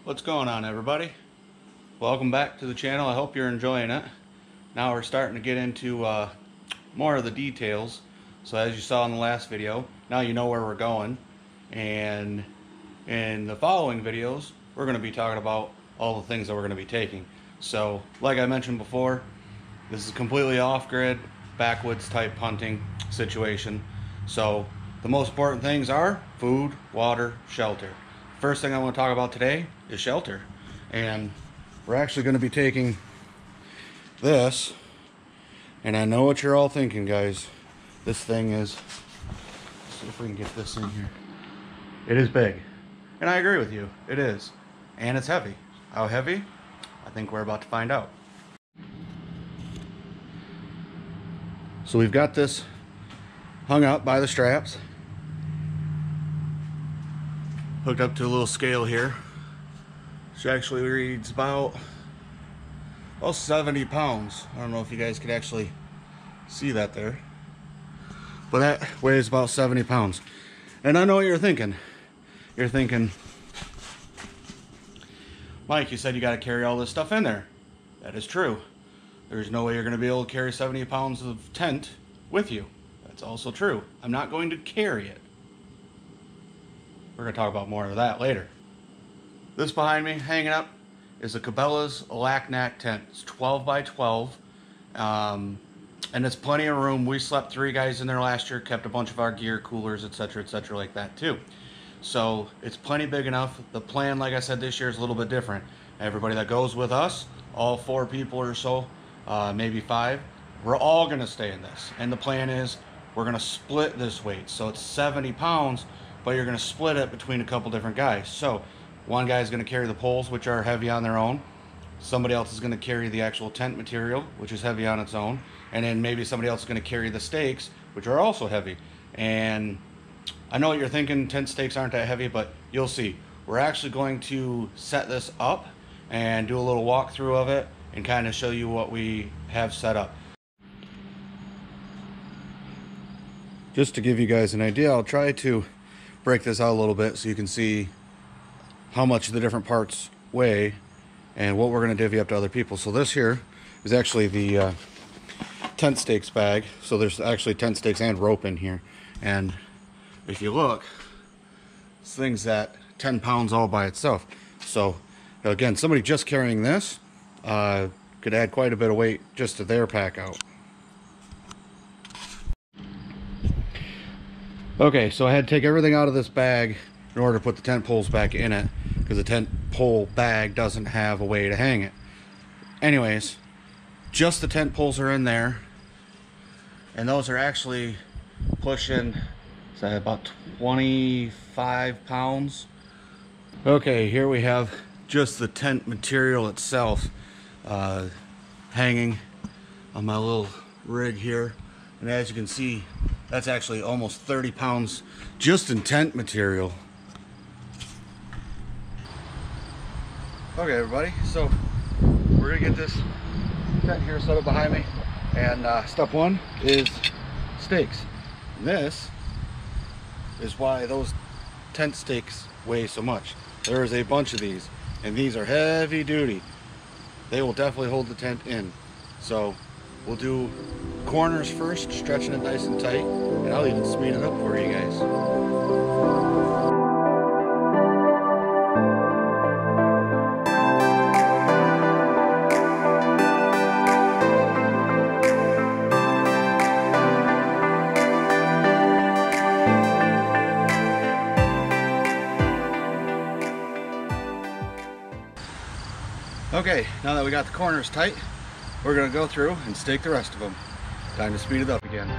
What's going on, everybody? Welcome back to the channel. I hope you're enjoying it. Now we're starting to get into more of the details. So as you saw in the last video, now you know where we're going. And in the following videos, we're going to be talking about all the things that we're going to be taking. So like I mentioned before, this is completely off-grid, backwoods type hunting situation. So the most important things are food, water, shelter. First thing I want to talk about today is shelter. And we're actually going to be taking this. And I know what you're all thinking, guys. This thing is, let's see if we can get this in here. It is big. And I agree with you. It is. And it's heavy. How heavy? I think we're about to find out. So we've got this hung up by the straps, hooked up to a little scale here, which actually reads about 70 pounds. I don't know if you guys could actually see that there, but that weighs about 70 pounds. And I know what you're thinking. You're thinking, Mike, you said you got to carry all this stuff in there. That is true. There's no way you're going to be able to carry 70 pounds of tent with you. That's also true. I'm not going to carry it. We're going to talk about more of that later. This behind me, hanging up, is a Cabela's Lac-Nac tent. It's 12 by 12. And it's plenty of room. We slept 3 guys in there last year, kept a bunch of our gear, coolers, etc., like that too. So it's plenty big enough. The plan, like I said, this year is a little bit different. Everybody that goes with us, all 4 people or so, maybe 5, we're all going to stay in this. And the plan is we're going to split this weight. So it's 70 pounds, but you're going to split it between a couple different guys. So one guy is going to carry the poles, which are heavy on their own. Somebody else is going to carry the actual tent material, which is heavy on its own. And then maybe somebody else is going to carry the stakes, which are also heavy. And I know what you're thinking, tent stakes aren't that heavy, but you'll see. We're actually going to set this up and do a little walkthrough of it and kind of show you what we have set up. Just to give you guys an idea, I'll try to break this out a little bit so you can see how much the different parts weigh and what we're going to divvy up to other people. So this here is actually the tent stakes bag. So there's actually tent stakes and rope in here. And if you look, this thing's at 10 pounds all by itself. So again, somebody just carrying this could add quite a bit of weight just to their pack out. Okay, so I had to take everything out of this bag in order to put the tent poles back in it, because the tent pole bag doesn't have a way to hang it. Anyways, just the tent poles are in there, and those are actually pushing, so about 25 pounds. Okay, here we have just the tent material itself hanging on my little rig here, and as you can see, that's actually almost 30 pounds just in tent material. Okay, everybody, so we're gonna get this tent here set up behind me, and step 1 is stakes. And this is why those tent stakes weigh so much. There is a bunch of these, and these are heavy duty. They will definitely hold the tent in. So we'll do corners first, stretching it nice and tight, and I'll even speed it up for you guys. Okay, now that we got the corners tight, we're going to go through and stake the rest of them. Time to speed it up again.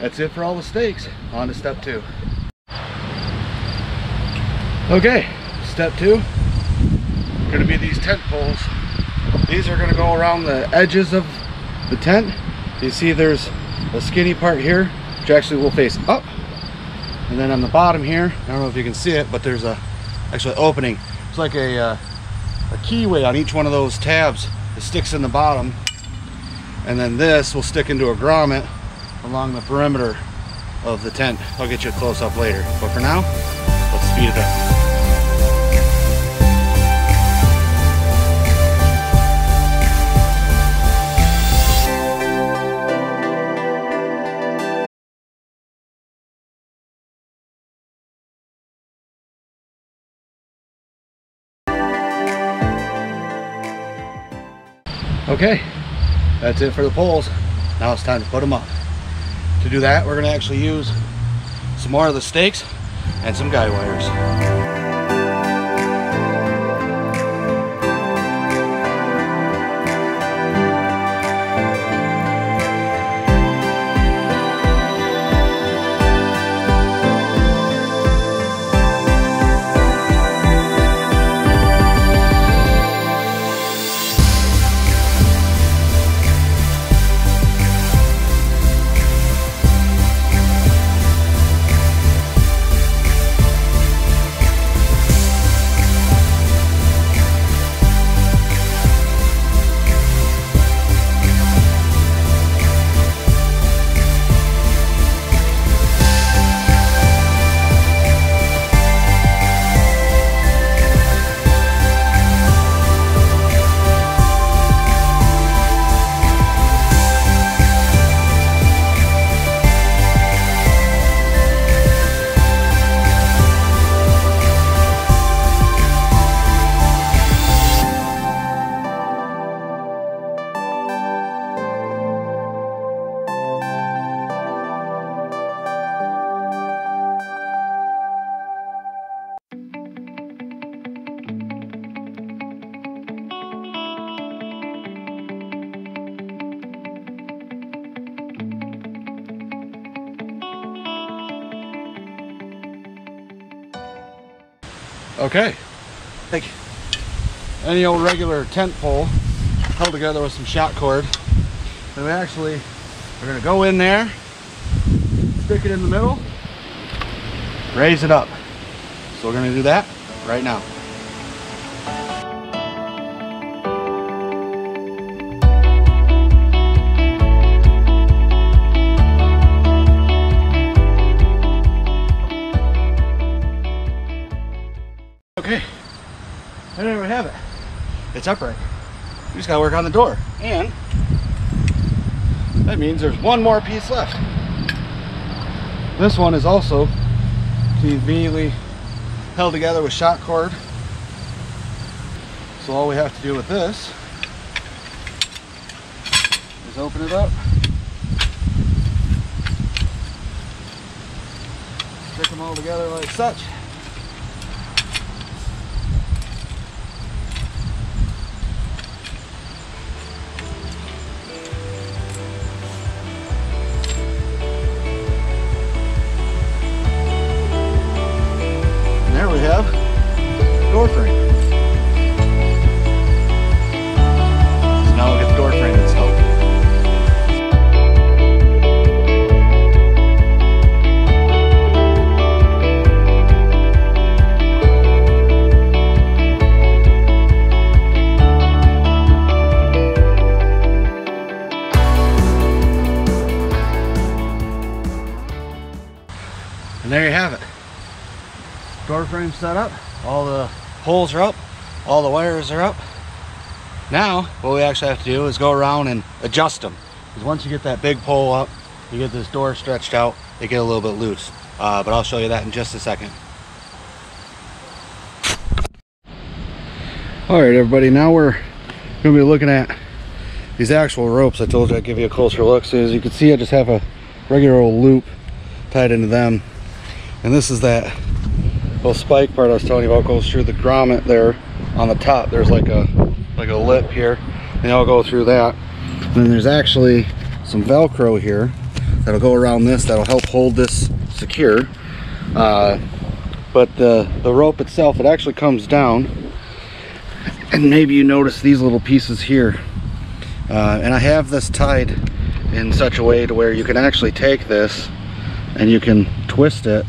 that's it for all the stakes. On to step 2. Okay, step 2, going to be these tent poles. These are going to go around the edges of the tent. You see there's a skinny part here, which actually will face up. And then on the bottom here, I don't know if you can see it, but there's a actually opening. It's like a keyway on each one of those tabs. It sticks in the bottom. And then this will stick into a grommet along the perimeter of the tent. I'll get you a close-up later. But for now, let's speed it up. Okay, that's it for the poles. Now it's time to put them up. To do that, we're going to actually use some more of the stakes and some guy wires. Okay, like any old regular tent pole held together with some shot cord, and we're going to go in there, stick it in the middle, raise it up. So we're going to do that right now. Okay, and there we have it. It's upright. We just gotta work on the door. And that means there's one more piece left. This one is also conveniently held together with shot cord. So all we have to do with this is open it up, stick them all together like such. Door frame. So now we'll get the door frame installed. And there you have it. Door frame set up. All the poles are up, all the wires are up. Now what we actually have to do is go around and adjust them, because once you get that big pole up, you get this door stretched out, they get a little bit loose, but I'll show you that in just a second. All right, everybody, now we're gonna be looking at these actual ropes. I told you I'd give you a closer look. So as you can see, I just have a regular old loop tied into them, and this is that little spike part I was telling you about, goes through the grommet there on the top. There's like a lip here, and they all go through that. And then there's actually some Velcro here that'll go around this, that'll help hold this secure. But the rope itself, it actually comes down, and maybe you notice these little pieces here. And I have this tied in such a way to where you can actually take this and you can twist it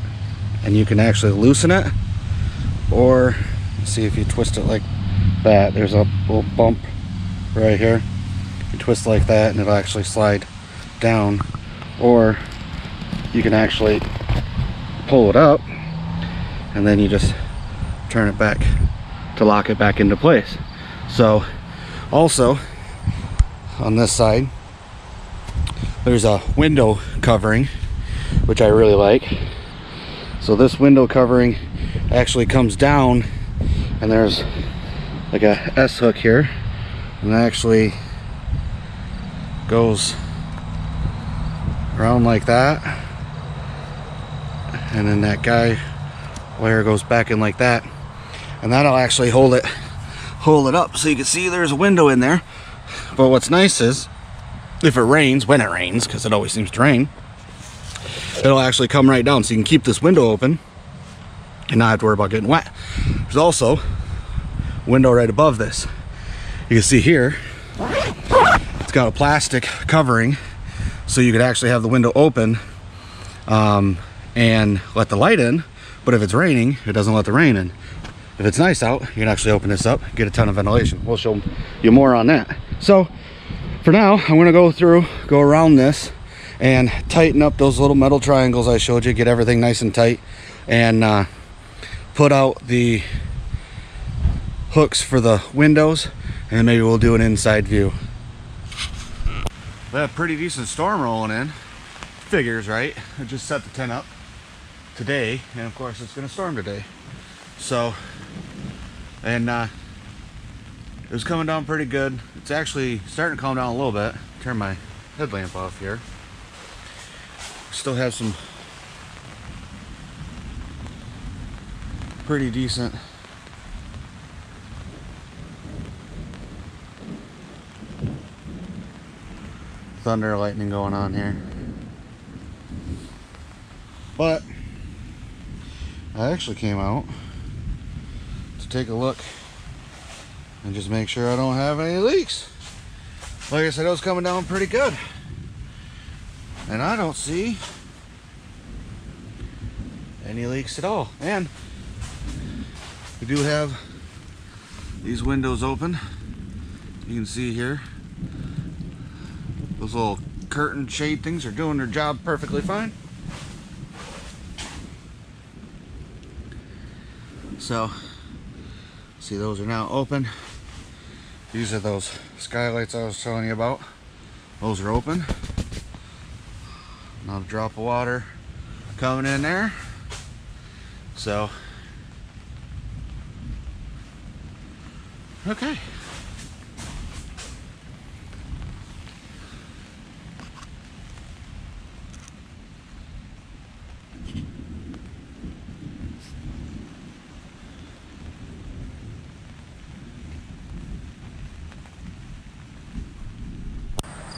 and you can actually loosen it, or see if you twist it like that, there's a little bump right here. You twist like that and it'll actually slide down, or you can actually pull it up and then you just turn it back to lock it back into place. So also on this side there's a window covering, which I really like. So this window covering actually comes down, and there's like a S hook here, and it actually goes around like that, and then that guy wire goes back in like that, and that'll actually hold it up so you can see there's a window in there. But what's nice is if it rains, when it rains, because it always seems to rain, it'll actually come right down, so you can keep this window open and not have to worry about getting wet. There's also a window right above this. You can see here it's got a plastic covering, so you could actually have the window open and let the light in, but if it's raining, it doesn't let the rain in. If it's nice out, you can actually open this up, get a ton of ventilation. We'll show you more on that. So for now, I'm gonna go around this and tighten up those little metal triangles I showed you, get everything nice and tight, and put out the hooks for the windows, and maybe we'll do an inside view. We have a pretty decent storm rolling in. Figures, right? I just set the tent up today, and of course it's gonna storm today. So, and it was coming down pretty good. It's actually starting to calm down a little bit. Turn my headlamp off here. Still have some pretty decent thunder, lightning going on here. But I actually came out to take a look and just make sure I don't have any leaks. Like I said, it was coming down pretty good, and I don't see any leaks at all. And we do have these windows open. You can see here those little curtain shade things are doing their job perfectly fine. So see, those are now open. These are those skylights I was telling you about. Those are open. Not a drop of water coming in there. So, okay.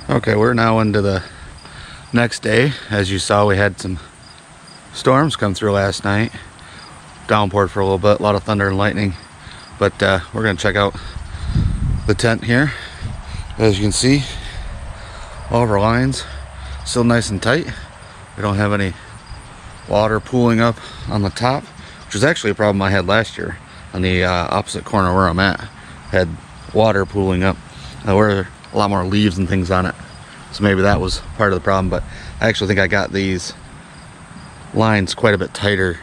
Okay, we're now into the next day. As you saw, we had some storms come through last night. Downpoured for a little bit, a lot of thunder and lightning. But we're gonna check out the tent here. As you can see, all of our lines still nice and tight. We don't have any water pooling up on the top, which is actually a problem I had last year on the opposite corner where I'm at. Had water pooling up. There were a lot more leaves and things on it, so maybe that was part of the problem. But I actually think I got these lines quite a bit tighter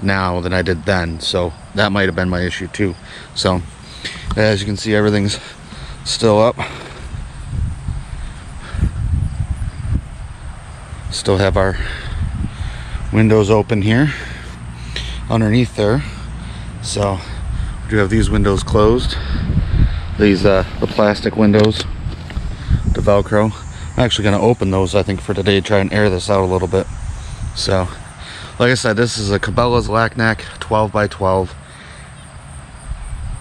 now than I did then, so that might have been my issue too. So as you can see, everything's still up. Still have our windows open here underneath there. So we do have these windows closed. These the plastic windows, the Velcro. I'm actually going to open those, I think, for today, try and air this out a little bit. So like I said, this is a Cabela's Lackneck 12x12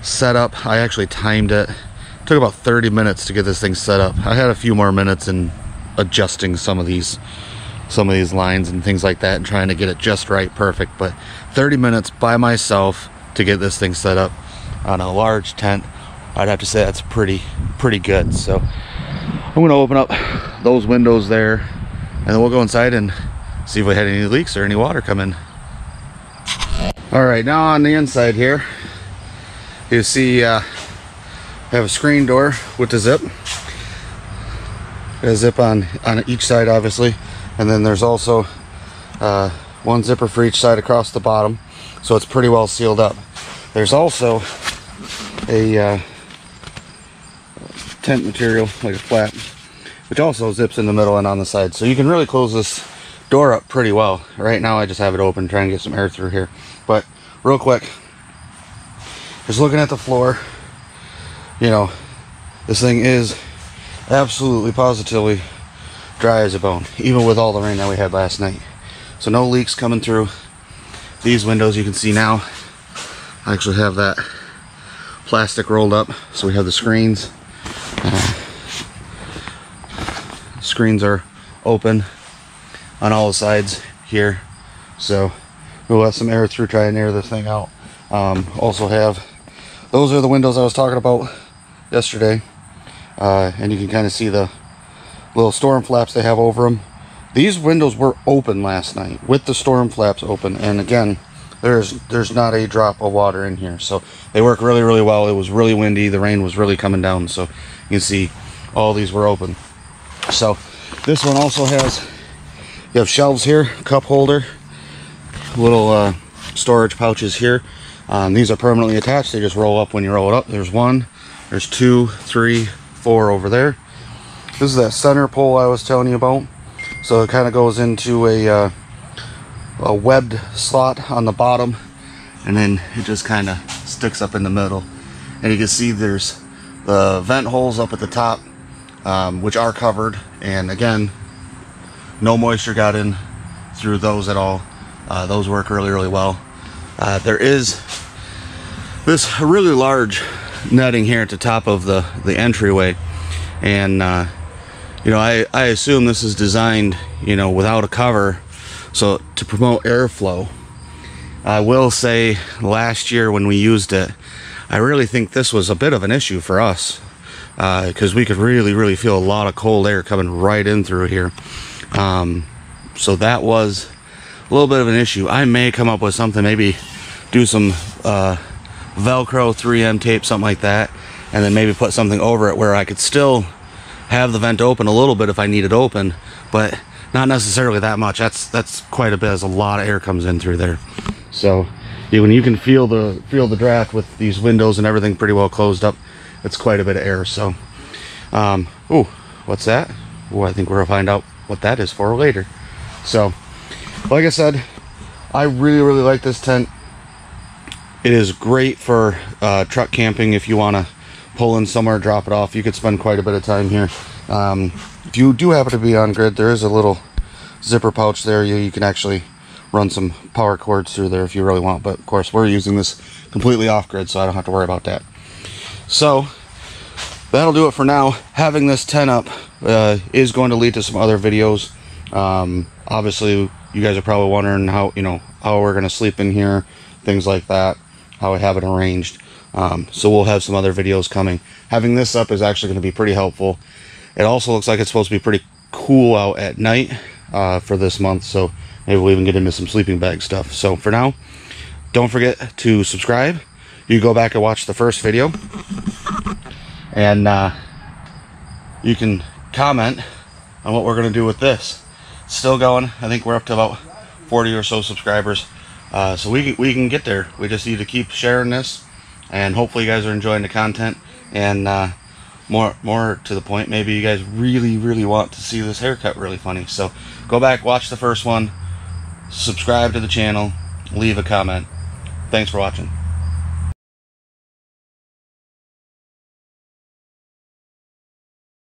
setup. I actually timed it. It took about 30 minutes to get this thing set up. I had a few more minutes in adjusting some of these lines and things like that and trying to get it just right, perfect. But 30 minutes by myself to get this thing set up on a large tent, I'd have to say that's pretty good. So I'm going to open up those windows there, and then we'll go inside and see if we had any leaks or any water come in. All right, now on the inside here, you see I have a screen door with the zip. Got a zip on each side, obviously, and then there's also one zipper for each side across the bottom, so it's pretty well sealed up. There's also a tent material, like a flap, which also zips in the middle and on the side, so you can really close this door up pretty well. Right now I just have it open, trying to get some air through here. But real quick, just looking at the floor, you know, this thing is absolutely positively dry as a bone, even with all the rain that we had last night. So no leaks coming through these windows. You can see now I actually have that plastic rolled up, so we have the screens. Screens are open on all the sides here, so we'll let some air through, try and air this thing out. Also have, those are the windows I was talking about yesterday, and you can kind of see the little storm flaps they have over them. These windows were open last night with the storm flaps open, and again, there's not a drop of water in here, so they work really well. It was really windy, the rain was really coming down, so you can see all these were open. So this one also has, you have shelves here, cup holder, little storage pouches here. These are permanently attached. They just roll up when you roll it up. There's one, there's 2, 3, 4 over there. This is that center pole I was telling you about. So it kind of goes into a webbed slot on the bottom, and then it just kind of sticks up in the middle. And you can see there's the vent holes up at the top, which are covered, and again, no moisture got in through those at all. Those work really well. There is this really large netting here at the top of the entryway, and you know, I assume this is designed, you know, without a cover, so to promote airflow. I will say last year when we used it, I really think this was a bit of an issue for us, because we could really feel a lot of cold air coming right in through here. So that was a little bit of an issue. I may come up with something, maybe do some Velcro 3M tape, something like that, and then maybe put something over it where I could still have the vent open a little bit if I need it open, but not necessarily that much. That's quite a bit, as a lot of air comes in through there. So when you can feel the draft with these windows and everything pretty well closed up, it's quite a bit of air. So ooh, what's that? Oh, I think we're gonna find out what that is for later. So like I said, I really like this tent. It is great for truck camping. If you want to pull in somewhere, drop it off, you could spend quite a bit of time here. If you do happen to be on grid, there is a little zipper pouch there. You can actually run some power cords through there if you really want, but of course we're using this completely off grid, so I don't have to worry about that. So that'll do it for now. Having this tent up is going to lead to some other videos. Obviously you guys are probably wondering how we're going to sleep in here, things like that, how I have it arranged. So we'll have some other videos coming. Having this up is actually going to be pretty helpful. It also looks like it's supposed to be pretty cool out at night for this month, so maybe we'll even get into some sleeping bag stuff. So for now, don't forget to subscribe. You go back and watch the first video, and you can comment on what we're going to do with this. It's still going. I think we're up to about 40 or so subscribers, so we can get there. We just need to keep sharing this, and hopefully you guys are enjoying the content. And more to the point, maybe you guys really want to see this haircut really funny. So go back, watch the first one, subscribe to the channel, leave a comment. Thanks for watching.